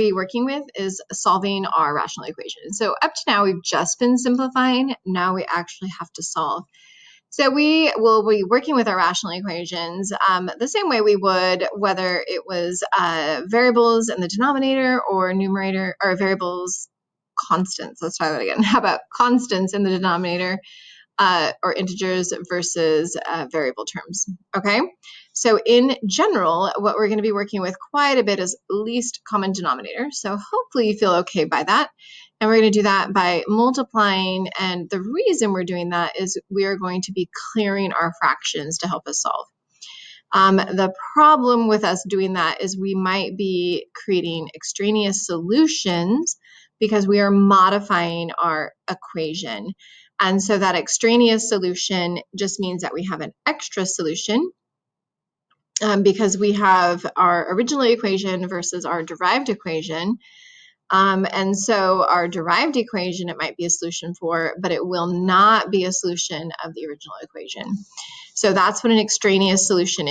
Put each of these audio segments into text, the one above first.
be working with is solving our rational equation. So up to now, we've just been simplifying. Now we actually have to solve. So we will be working with our rational equations the same way we would whether it was variables in the denominator or numerator, or variables, constants. Let's try that again. How about constants in the denominator or integers versus variable terms? Okay. So in general, what we're going to be working with quite a bit is least common denominator. So hopefully you feel okay by that. And we're going to do that by multiplying. And the reason we're doing that is we are going to be clearing our fractions to help us solve. The problem with us doing that is we might be creating extraneous solutions because we are modifying our equation. And so that extraneous solution just means that we have an extra solution because we have our original equation versus our derived equation. And so our derived equation, it might be a solution for, but it will not be a solution of the original equation. So that's what an extraneous solution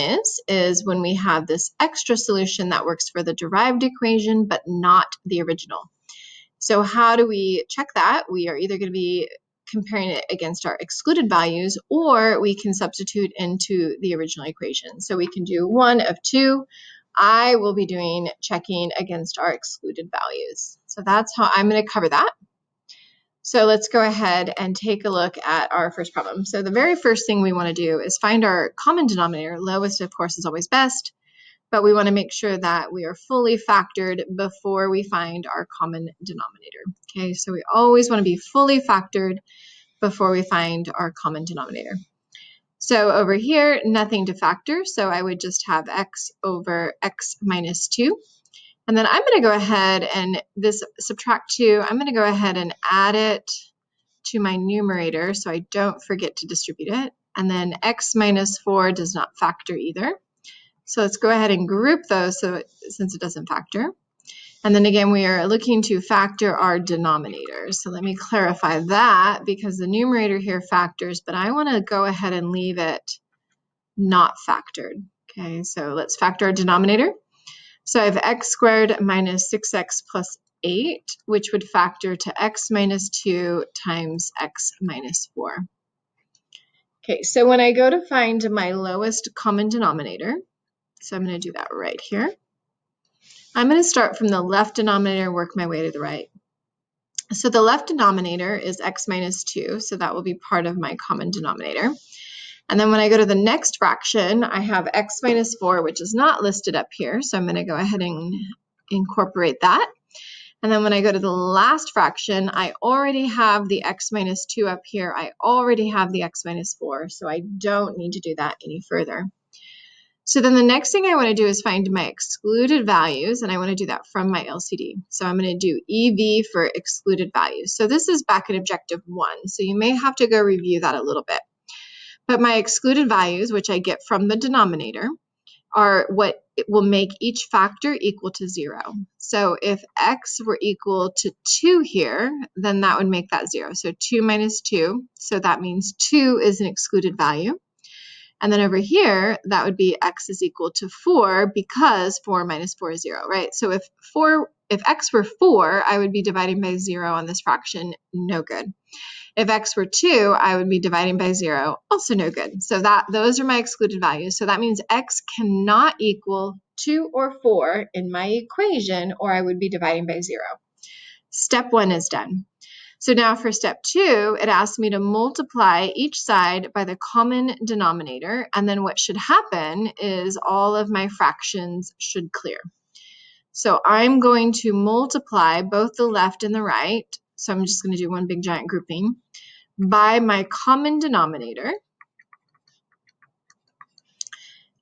is when we have this extra solution that works for the derived equation, but not the original. So how do we check that? We are either going to be comparing it against our excluded values, or we can substitute into the original equation. So we can do one of two. I will be doing checking against our excluded values. So that's how I'm going to cover that. So let's go ahead and take a look at our first problem. So the very first thing we want to do is find our common denominator. Lowest, of course, is always best, but we want to make sure that we are fully factored before we find our common denominator. Okay, so we always want to be fully factored before we find our common denominator. So over here, nothing to factor, so I would just have x over x minus 2. And then I'm going to go ahead and this subtract 2, I'm going to go ahead and add it to my numerator so I don't forget to distribute it. And then x minus 4 does not factor either. So let's go ahead and group those since it doesn't factor. And then again, we are looking to factor our denominator. So let me clarify that because the numerator here factors, but I want to go ahead and leave it not factored. Okay, so let's factor our denominator. So I have x squared minus 6x plus 8, which would factor to x minus 2 times x minus 4. Okay, so when I go to find my lowest common denominator, so I'm going to do that right here. I'm going to start from the left denominator and work my way to the right. So the left denominator is x minus 2, so that will be part of my common denominator. And then when I go to the next fraction, I have x minus 4, which is not listed up here, so I'm going to go ahead and incorporate that. And then when I go to the last fraction, I already have the x minus 2 up here. I already have the x minus 4, so I don't need to do that any further. So then the next thing I want to do is find my excluded values, and I want to do that from my LCD. So I'm going to do EV for excluded values. So this is back in objective 1, so you may have to go review that a little bit. But my excluded values, which I get from the denominator, are what will make each factor equal to 0. So if x were equal to 2 here, then that would make that 0. So 2 minus 2, so that means 2 is an excluded value. And then over here, that would be x is equal to 4 because 4 minus 4 is 0, right? So if x were 4, I would be dividing by 0 on this fraction, no good. If x were 2, I would be dividing by 0, also no good. So those are my excluded values. So that means x cannot equal 2 or 4 in my equation, or I would be dividing by 0. Step 1 is done. So now for step 2, it asks me to multiply each side by the common denominator, and then what should happen is all of my fractions should clear. So I'm going to multiply both the left and the right, so I'm just going to do one big giant grouping, by my common denominator,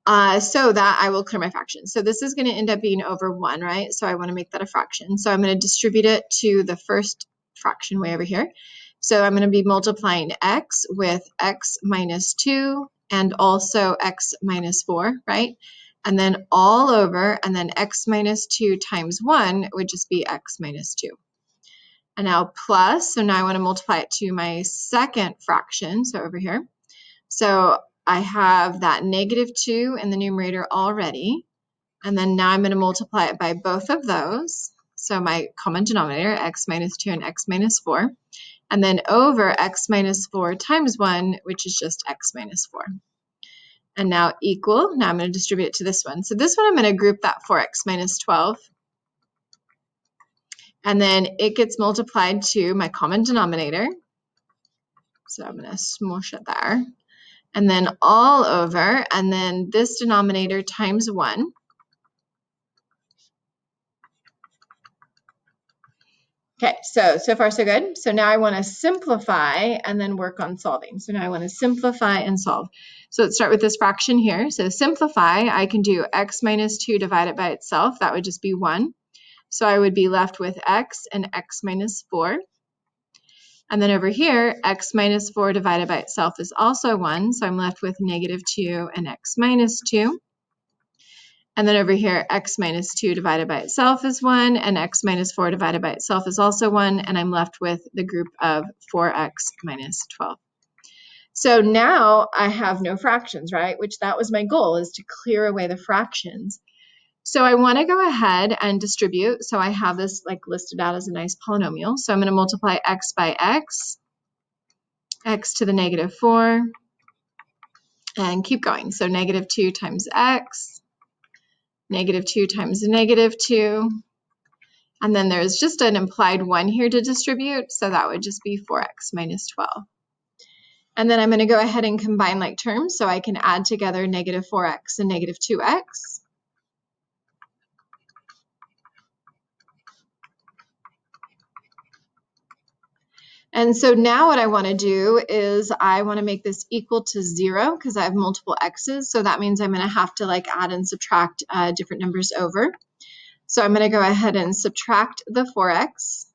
so that I will clear my fraction. So this is going to end up being over 1, right? So I want to make that a fraction. So I'm going to distribute it to the first fraction way over here. So I'm going to be multiplying x with x minus 2 and also x minus 4, right? And then all over, and then x minus 2 times 1 would just be x minus 2. And now plus, so now I want to multiply it to my second fraction, so over here. So I have that negative 2 in the numerator already. And then now I'm going to multiply it by both of those. so my common denominator, x minus 2 and x minus 4, and then over x minus 4 times 1, which is just x minus 4. And now equal, now I'm going to distribute it to this one. So this one I'm going to group that 4x minus 12. And then it gets multiplied to my common denominator. So I'm going to smush it there. And then all over, and then this denominator times 1. Okay, so far so good. So now I want to simplify and then work on solving. So now I want to simplify and solve. So let's start with this fraction here. So simplify, I can do x minus 2 divided by itself. That would just be 1. So I would be left with x and x minus 4. And then over here, x minus 4 divided by itself is also 1. So I'm left with negative 2 and x minus 2. And then over here, x minus 2 divided by itself is 1, and x minus 4 divided by itself is also 1, and I'm left with the group of 4x minus 12. So now I have no fractions, right? Which that was my goal, is to clear away the fractions. So I want to go ahead and distribute. So I have this like listed out as a nice polynomial. So I'm going to multiply x by x to the negative 4, and keep going. So negative 2 times x, negative 2 times negative 2, and then there's just an implied 1 here to distribute, so that would just be 4x minus 12. And then I'm going to go ahead and combine like terms, so I can add together negative 4x and negative 2x. And so now what I want to do is I want to make this equal to 0 because I have multiple x's. So that means I'm going to have to like add and subtract different numbers over. So I'm going to go ahead and subtract the 4x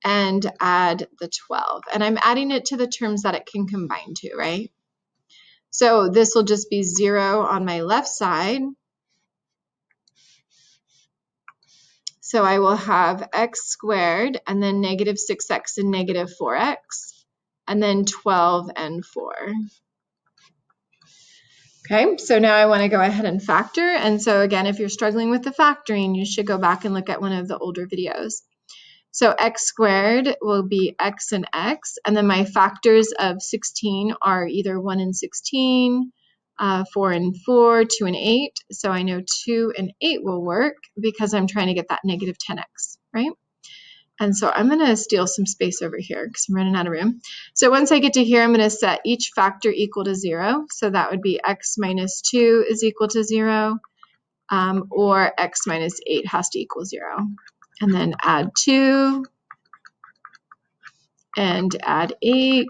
and add the 12. And I'm adding it to the terms that it can combine to, right? So this will just be 0 on my left side. So I will have x squared and then negative 6x and negative 4x, and then 12 and 4. Okay, so now I want to go ahead and factor. And so again, if you're struggling with the factoring, you should go back and look at one of the older videos. So x squared will be x and x, and then my factors of 16 are either 1 and 16, 4 and 4, 2 and 8. So I know 2 and 8 will work because I'm trying to get that negative 10x, right? And so I'm going to steal some space over here because I'm running out of room. So once I get to here, I'm going to set each factor equal to 0. So that would be x minus 2 is equal to 0, or x minus 8 has to equal 0. And then add 2 and add 8.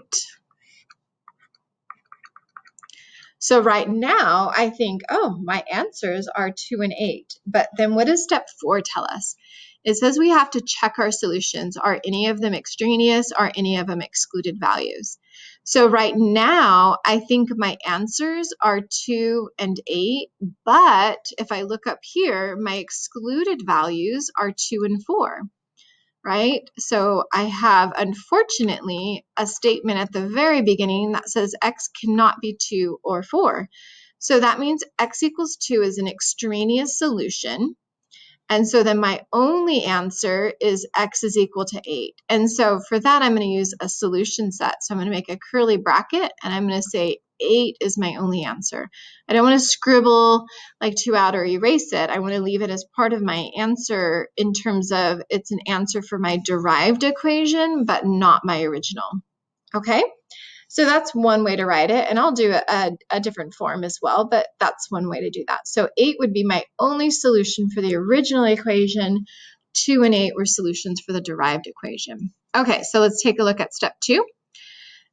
So right now, I think, oh, my answers are 2 and 8. But then what does step 4 tell us? It says we have to check our solutions. Are any of them extraneous? Are any of them excluded values? So right now, I think my answers are 2 and 8. But if I look up here, my excluded values are 2 and 4. Right? So I have, unfortunately, a statement at the very beginning that says x cannot be 2 or 4. So that means x equals 2 is an extraneous solution. And so then my only answer is x is equal to 8. And so for that, I'm going to use a solution set. So I'm going to make a curly bracket, and I'm going to say 8 is my only answer. I don't want to scribble like 2 out or erase it. I want to leave it as part of my answer in terms of it's an answer for my derived equation, but not my original. Okay? So that's one way to write it, and I'll do a different form as well, but that's one way to do that. So 8 would be my only solution for the original equation. 2 and 8 were solutions for the derived equation. Okay, so let's take a look at step 2,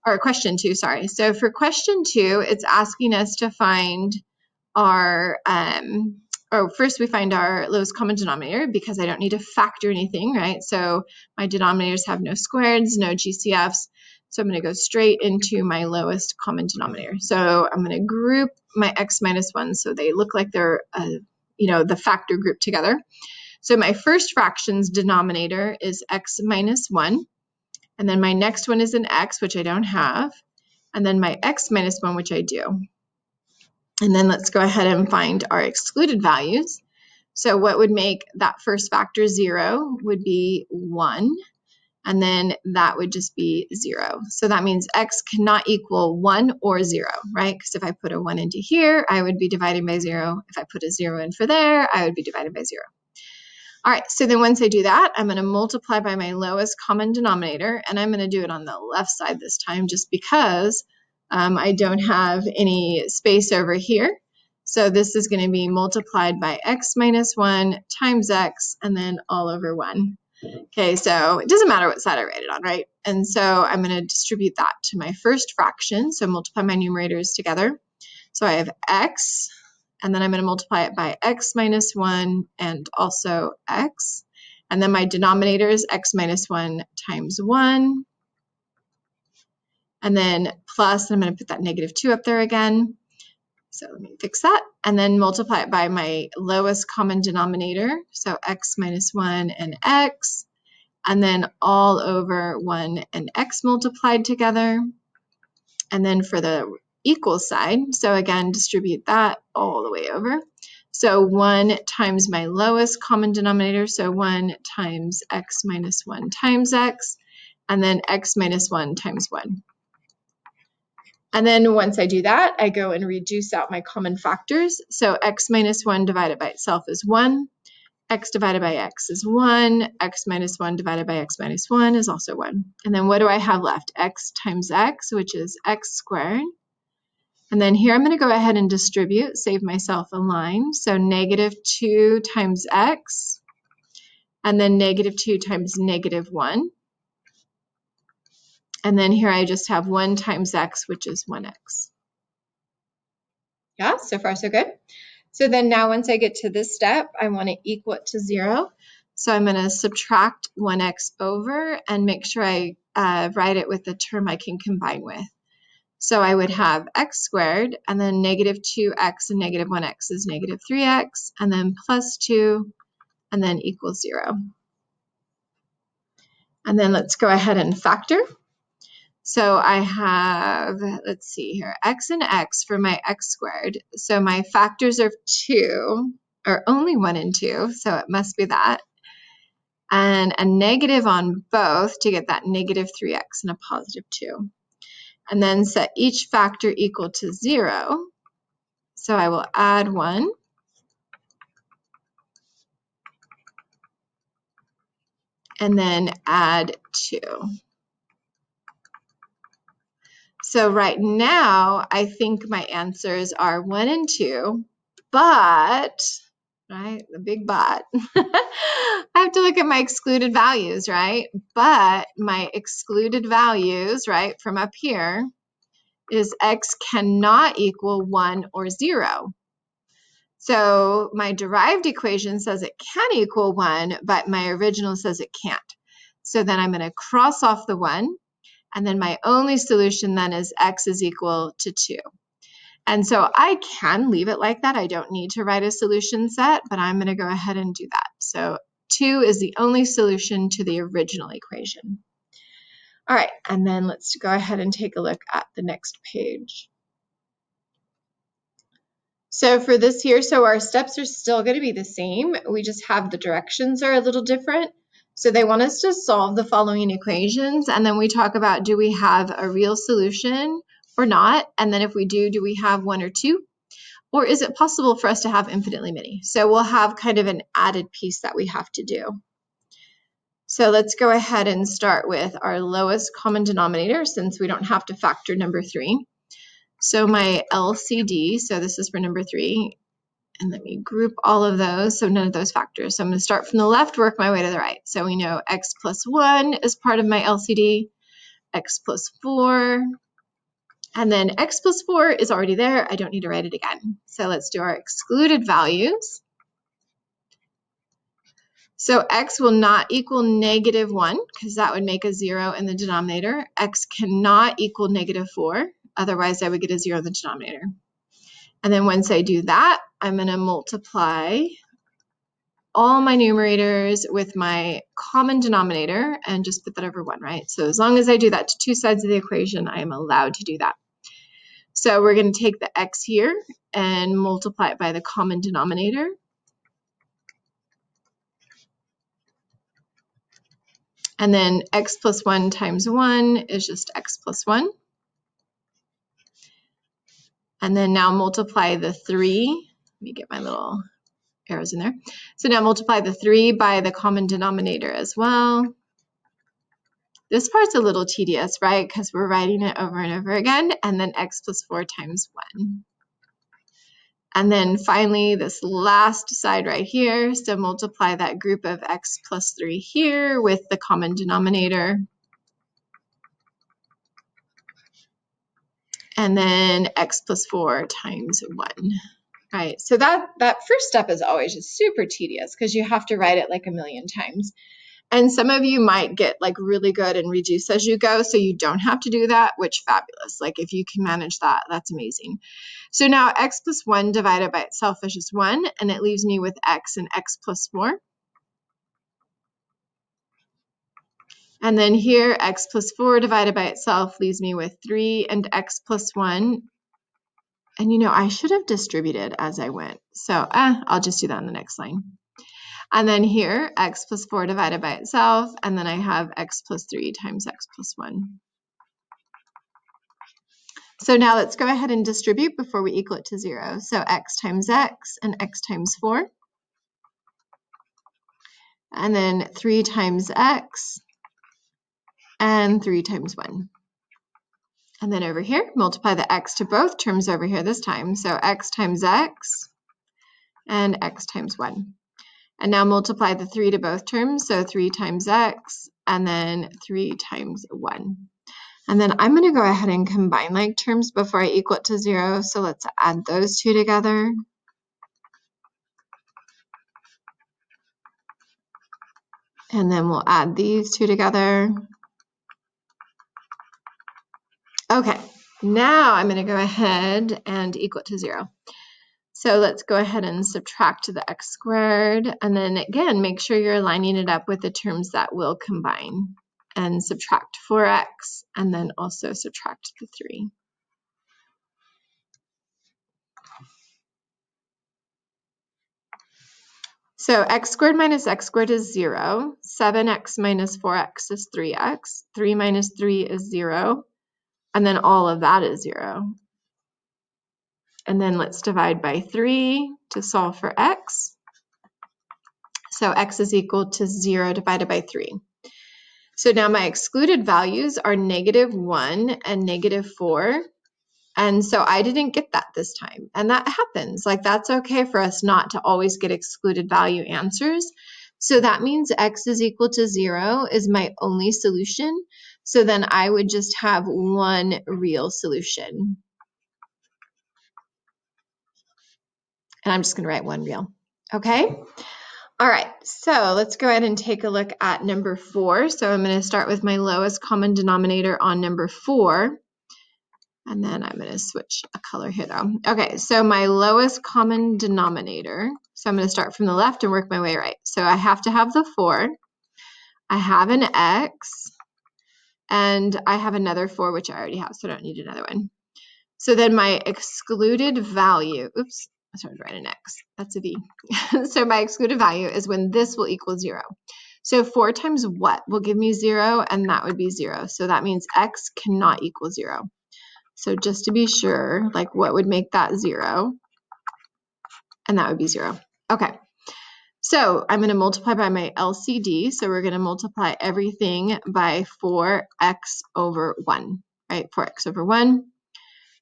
or question 2, sorry. So for question 2, it's asking us to find our, first we find our lowest common denominator because I don't need to factor anything, right? So my denominators have no squareds, no GCFs. So I'm going to go straight into my lowest common denominator. So I'm going to group my x minus 1 so they look like they're, the factor group together. So my first fraction's denominator is x minus 1. And then my next one is an x, which I don't have. And then my x minus 1, which I do. And then let's go ahead and find our excluded values. So what would make that first factor 0 would be 1, and then that would just be 0. So that means x cannot equal 1 or 0, right? Because if I put a 1 into here, I would be dividing by 0. If I put a 0 in for there, I would be divided by 0. All right, so then once I do that, I'm going to multiply by my lowest common denominator, and I'm going to do it on the left side this time just because I don't have any space over here. So this is going to be multiplied by x minus 1 times x, and then all over 1. Okay, so it doesn't matter what side I write it on, right? And so I'm going to distribute that to my first fraction, so multiply my numerators together. So I have x, and then I'm going to multiply it by x minus 1 and also x. And then my denominator is x minus 1 times 1. And then plus, I'm going to put that negative 2 up there again. So let me fix that. And then multiply it by my lowest common denominator. So x minus 1 and x. And then all over 1 and x multiplied together. And then for the equal side, so again, distribute that all the way over. So 1 times my lowest common denominator, so 1 times x minus 1 times x, and then x minus 1 times 1. And then once I do that, I go and reduce out my common factors. So x minus 1 divided by itself is 1. X divided by x is 1. X minus 1 divided by x minus 1 is also 1. And then what do I have left? X times x, which is x squared. And then here I'm going to go ahead and distribute, save myself a line. So negative 2 times x, and then negative 2 times negative 1. And then here I just have 1 times x, which is 1x. Yeah, so far so good. So then now once I get to this step, I want to equal it to 0. So I'm going to subtract 1x over and make sure I write it with the term I can combine with. So I would have x squared, and then negative 2x and negative 1x is negative 3x, and then plus 2, and then equals 0. And then let's go ahead and factor. So I have, let's see here, x and x for my x squared. So my factors of 2 are only 1 and 2, so it must be that. And a negative on both to get that negative 3x and a positive 2. And then set each factor equal to 0. So I will add 1. And then add 2. So right now, I think my answers are 1 and 2, but, right, the big but, I have to look at my excluded values, right? But my excluded values, right, from up here, is x cannot equal 1 or 0. So my derived equation says it can equal 1, but my original says it can't. So then I'm going to cross off the 1, and then my only solution then is x is equal to 2. And so I can leave it like that. I don't need to write a solution set, but I'm going to go ahead and do that. So 2 is the only solution to the original equation. All right, and then let's go ahead and take a look at the next page. So for this here, so our steps are still going to be the same. We just have the directions are a little different. So they want us to solve the following equations, and then we talk about, do we have a real solution or not? And then if we do we have 1 or 2? Or is it possible for us to have infinitely many? So we'll have kind of an added piece that we have to do. So let's go ahead and start with our lowest common denominator, since we don't have to factor number 3. So my LCD, so this is for number 3, and let me group all of those, so none of those factors. So I'm going to start from the left, work my way to the right. So we know x plus 1 is part of my LCD, x plus 4, and then x plus 4 is already there. I don't need to write it again. So let's do our excluded values. So x will not equal negative 1, because that would make a 0 in the denominator. X cannot equal negative 4, otherwise I would get a 0 in the denominator. And then once I do that, I'm going to multiply all my numerators with my common denominator and just put that over 1, right? So as long as I do that to 2 sides of the equation, I am allowed to do that. So we're going to take the x here and multiply it by the common denominator. And then x plus 1 times 1 is just x plus 1. And then now multiply the 3. Let me get my little arrows in there. So now multiply the 3 by the common denominator as well. This part's a little tedious, right? Because we're writing it over and over again. And then x plus 4 times 1. And then finally, this last side right here, so multiply that group of x plus 3 here with the common denominator. And then x plus 4 times 1. Right, so that first step is always just super tedious because you have to write it like a million times. And some of you might get like really good and reduce as you go, so you don't have to do that, which fabulous. Like if you can manage that, that's amazing. So now x plus 1 divided by itself is just 1, and it leaves me with x and x plus 4. And then here, x plus 4 divided by itself leaves me with 3 and x plus 1. And you know, I should have distributed as I went. So I'll just do that on the next line. And then here, x plus 4 divided by itself, and then I have x plus 3 times x plus 1. So now let's go ahead and distribute before we equal it to 0. So x times x and x times 4. And then 3 times x and 3 times 1. And then over here, multiply the x to both terms over here this time. So x times x and x times 1. And now multiply the 3 to both terms, so 3 times x, and then 3 times 1. And then I'm going to go ahead and combine like terms before I equal it to 0, so let's add those two together. And then we'll add these two together. Okay, now I'm going to go ahead and equal it to 0. So let's go ahead and subtract the x squared, and then again, make sure you're lining it up with the terms that will combine, and subtract 4x, and then also subtract the 3. So x squared minus x squared is 0, 7x minus 4x is 3x, 3 minus 3 is 0, and then all of that is 0. And then let's divide by 3 to solve for x. So x is equal to 0 divided by 3. So now my excluded values are -1 and -4. And so I didn't get that this time. And that happens. Like that's okay for us not to always get excluded value answers. So that means x is equal to 0 is my only solution. So then I would just have one real solution. And I'm just going to write one real. Okay? All right. So let's go ahead and take a look at number 4. So I'm going to start with my lowest common denominator on number 4. And then I'm going to switch a color here though. Okay, so my lowest common denominator. So I'm going to start from the left and work my way right. So I have to have the 4. I have an x. And I have another 4, which I already have, so I don't need another one. So then my excluded value, oops, I started to write an x. That's a v. So my excluded value is when this will equal 0. So 4 times what will give me 0? And that would be 0. So that means x cannot equal 0. So just to be sure, like what would make that 0? And that would be 0. Okay. So I'm going to multiply by my LCD. So we're going to multiply everything by 4x over 1, right? 4x over 1.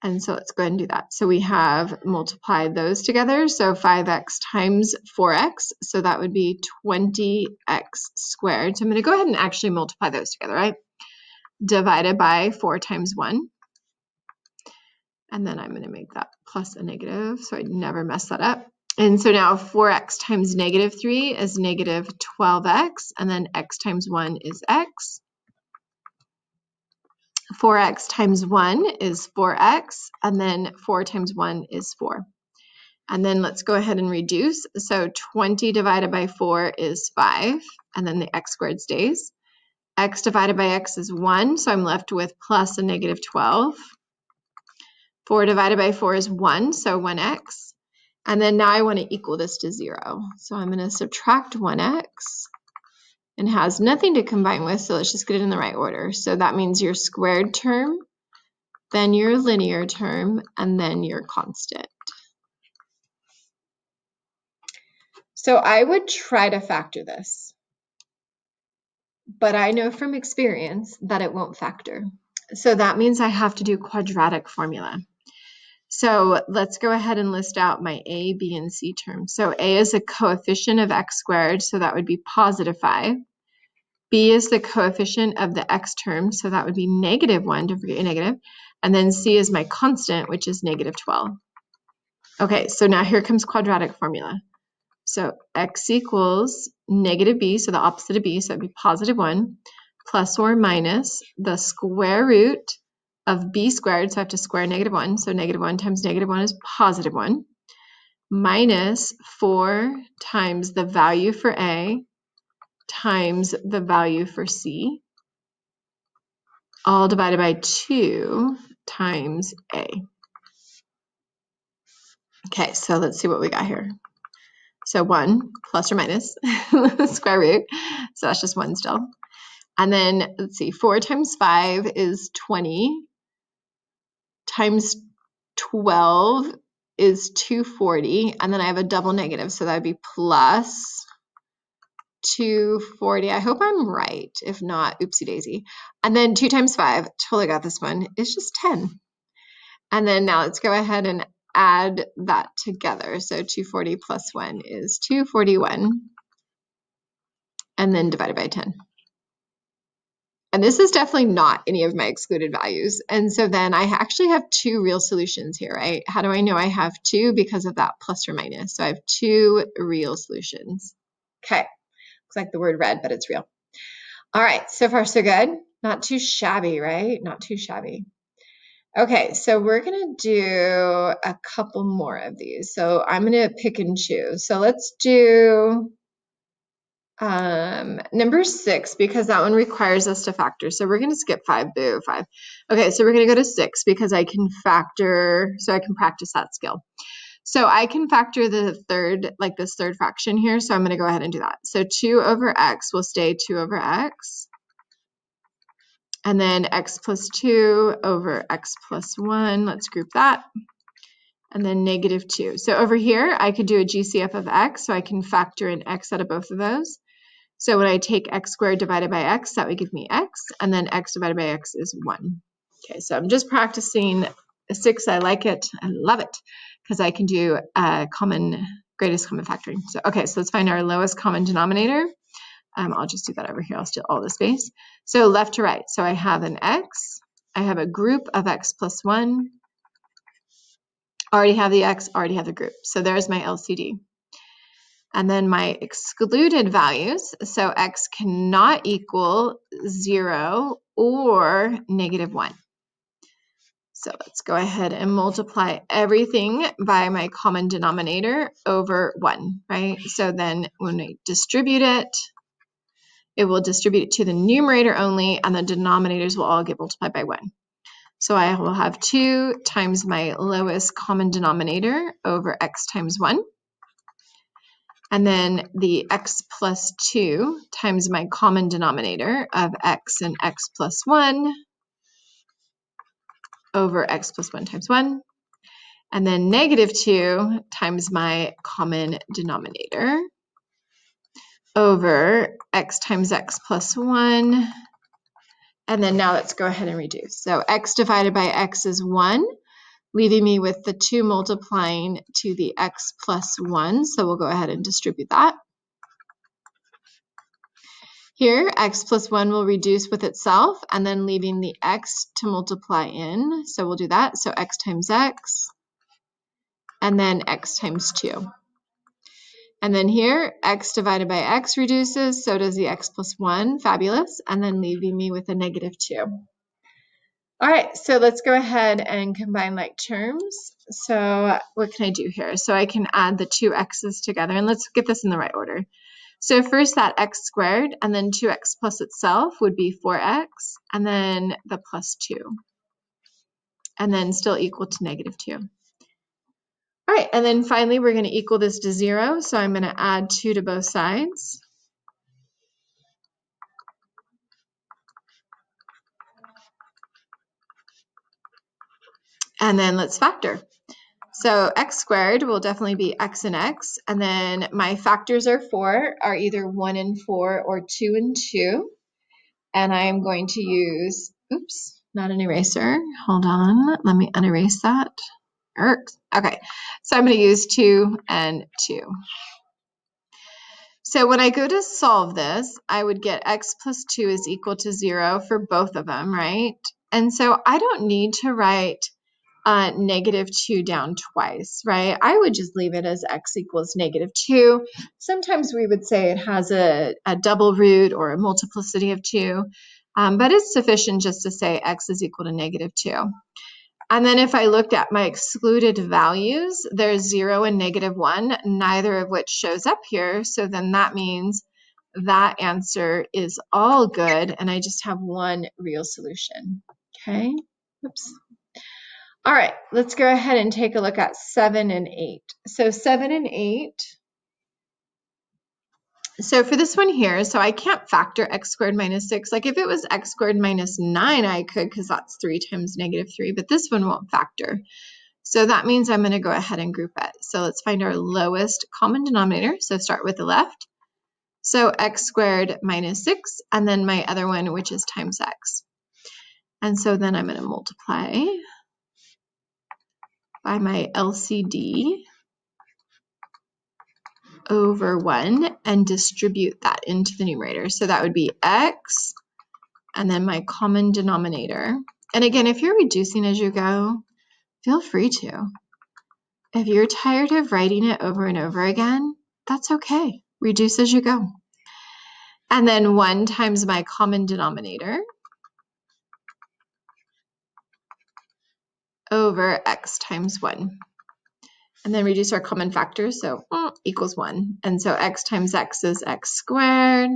And so let's go ahead and do that. So we have multiplied those together. So 5x times 4x. So that would be 20x squared. So I'm going to go ahead and actually multiply those together, right? Divided by 4 times 1. And then I'm going to make that plus a negative, so I never mess that up. And so now 4x times -3 is -12x, and then x times 1 is x. 4x times 1 is 4x, and then 4 times 1 is 4. And then let's go ahead and reduce. So 20 divided by 4 is 5, and then the x squared stays. X divided by x is 1, so I'm left with plus a -12. 4 divided by 4 is 1, so 1x. And then now I want to equal this to 0. So I'm going to subtract 1x. and has nothing to combine with, so let's just get it in the right order. So that means your squared term, then your linear term, and then your constant. So I would try to factor this, but I know from experience that it won't factor. So that means I have to do quadratic formula. So let's go ahead and list out my a, b, and c terms. So a is a coefficient of x squared, so that would be positive 5. B is the coefficient of the x term, so that would be negative 1, don't forget your negative. And then c is my constant, which is negative 12. Okay, so now here comes quadratic formula. So x equals negative b, so the opposite of b, so that'd be positive 1, plus or minus the square root of b squared, so I have to square negative 1, so negative 1 times negative 1 is positive 1, minus 4 times the value for a times the value for c, all divided by 2 times a. Okay, so let's see what we got here. So 1 plus or minus square root, so that's just 1 still. And then let's see, 4 times 5 is 20, times 12 is 240, and then I have a double negative, so that would be plus 240. I hope I'm right. If not, oopsie daisy. And then 2 times 5, totally got this one, is just 10. And then now let's go ahead and add that together. So 240 plus 1 is 241, and then divided by 10. And this is definitely not any of my excluded values. And so then I actually have 2 real solutions here, right? How do I know I have 2? Because of that plus or minus. So I have 2 real solutions. Okay, looks like the word red, but it's real. All right, so far so good. Not too shabby, right? Not too shabby. Okay, so we're gonna do a couple more of these. So I'm gonna pick and choose. So let's do number 6, because that one requires us to factor. So we're going to skip 5, boo, 5. Okay, so we're going to go to 6 because I can factor, so I can practice that skill. So I can factor the third, like this third fraction here, so I'm going to go ahead and do that. So 2 over x will stay 2 over x. And then x plus 2 over x plus 1, let's group that. And then negative 2. So over here, I could do a GCF of x, so I can factor in x out of both of those. So when I take x squared divided by x, that would give me x, and then x divided by x is 1. Okay, so I'm just practicing 6. I like it. I love it because I can do greatest common factoring. So, okay, so let's find our lowest common denominator. I'll just do that over here. I'll steal all the space. So left to right. So I have an x. I have a group of x plus 1. Already have the x, already have the group. So there's my LCD. And then my excluded values, so x cannot equal 0 or negative 1. So let's go ahead and multiply everything by my common denominator over 1, right? So then when we distribute it, it will distribute it to the numerator only, and the denominators will all get multiplied by 1. So I will have 2 times my lowest common denominator over x times 1. And then the x plus 2 times my common denominator of x and x plus 1 over x plus 1 times 1. And then negative 2 times my common denominator over x times x plus 1. And then now let's go ahead and reduce. So x divided by x is 1, leaving me with the 2 multiplying to the x plus 1. So we'll go ahead and distribute that. Here, x plus 1 will reduce with itself, and then leaving the x to multiply in. So we'll do that. So x times x, and then x times 2. And then here, x divided by x reduces, so does the x plus 1. Fabulous. And then leaving me with a negative 2. All right, so let's go ahead and combine like terms. So what can I do here? So I can add the 2 x's together, and let's get this in the right order. So first that x squared, and then 2x plus itself would be 4x, and then the plus 2, and then still equal to negative 2. All right, and then finally we're going to equal this to 0, so I'm going to add 2 to both sides. And then let's factor. So x squared will definitely be x and x. And then my factors are either 1 and 4 or 2 and 2. And I'm going to use, oops, not an eraser. Hold on, let me unerase that. Okay, so I'm going to use 2 and 2. So when I go to solve this, I would get x plus 2 is equal to 0 for both of them, right? And so I don't need to write -2 down twice, right? I would just leave it as x equals -2. Sometimes we would say it has a double root or a multiplicity of 2, but it's sufficient just to say x is equal to -2. And then if I looked at my excluded values, there's 0 and -1, neither of which shows up here. So then that means that answer is all good, and I just have one real solution. Okay, oops. All right, let's go ahead and take a look at 7 and 8. So 7 and 8. So for this one here, so I can't factor x squared minus 6. Like if it was x squared minus 9, I could, because that's 3 times -3, but this one won't factor. So that means I'm going to go ahead and group it. So let's find our lowest common denominator. So start with the left. So x squared minus 6, and then my other one, which is times x. And so then I'm going to multiply by my LCD over 1 and distribute that into the numerator. So that would be x and then my common denominator. And again, if you're reducing as you go, feel free to. If you're tired of writing it over and over again, that's okay. Reduce as you go. And then 1 times my common denominator over x times 1. And then reduce our common factors, so equals 1. And so x times x is x squared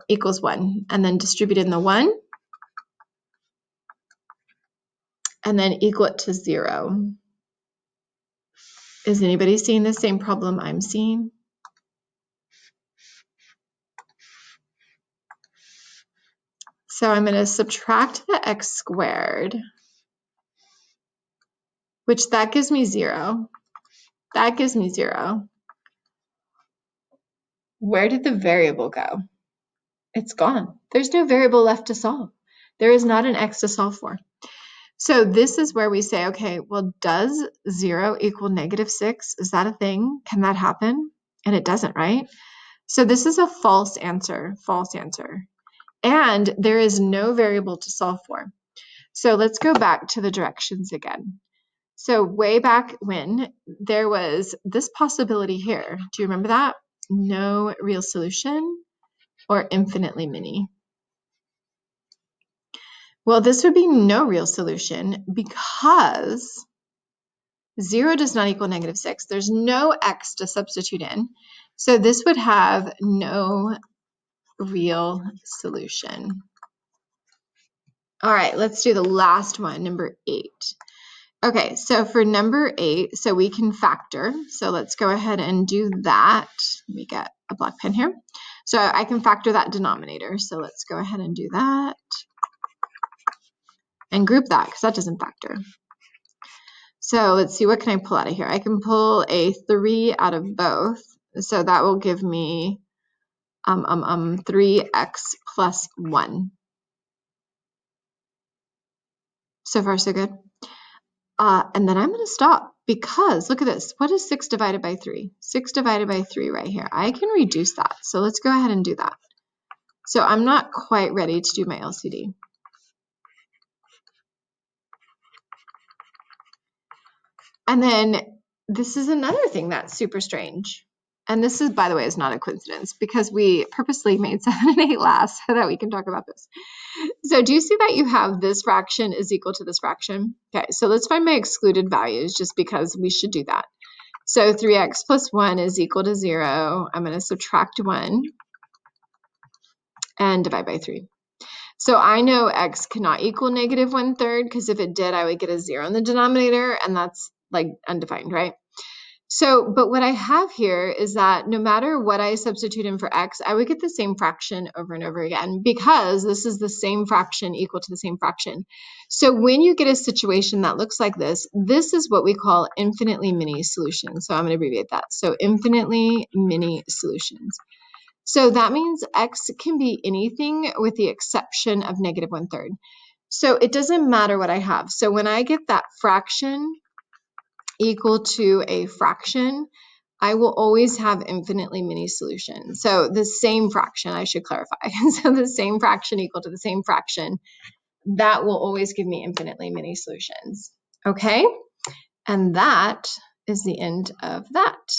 equals 1. And then distribute in the 1. And then equal it to 0. Is anybody seeing the same problem I'm seeing? So I'm going to subtract the x squared, which that gives me 0. That gives me 0. Where did the variable go? It's gone. There's no variable left to solve. There is not an x to solve for. So this is where we say, okay, well, does 0 equal -6? Is that a thing? Can that happen? And it doesn't, right? So this is a false answer, And there is no variable to solve for. So let's go back to the directions again. So way back when, there was this possibility here. Do you remember that? No real solution or infinitely many. Well, this would be no real solution because 0 does not equal -6. There's no x to substitute in. So this would have no real solution. All right, let's do the last one, number 8. Okay, so for number 8, so we can factor. So let's go ahead and do that. Let me get a black pen here. So I can factor that denominator. So let's go ahead and do that. And group that, because that doesn't factor. So let's see, what can I pull out of here? I can pull a 3 out of both. So that will give me 3x plus 1. So far, so good. And then I'm going to stop because look at this. What is 6 divided by 3? 6 divided by 3 right here. I can reduce that. So let's go ahead and do that. So I'm not quite ready to do my LCD. And then this is another thing that's super strange. And this is, by the way, is not a coincidence because we purposely made 7 and 8 last so that we can talk about this. So do you see that you have this fraction is equal to this fraction? Okay, so let's find my excluded values just because we should do that. So 3x plus 1 is equal to 0. I'm going to subtract 1 and divide by 3. So I know x cannot equal -1/3 because if it did, I would get a 0 in the denominator, and that's like undefined, right? So, but what I have here is that no matter what I substitute in for x, I would get the same fraction over and over again because this is the same fraction equal to the same fraction. So when you get a situation that looks like this is what we call infinitely many solutions. So I'm going to abbreviate that. So infinitely many solutions. So that means x can be anything with the exception of negative 1/3. So it doesn't matter what I have. So when I get that fraction equal to a fraction, I will always have infinitely many solutions. So the same fraction, I should clarify. So the same fraction equal to the same fraction, that will always give me infinitely many solutions. Okay? And that is the end of that.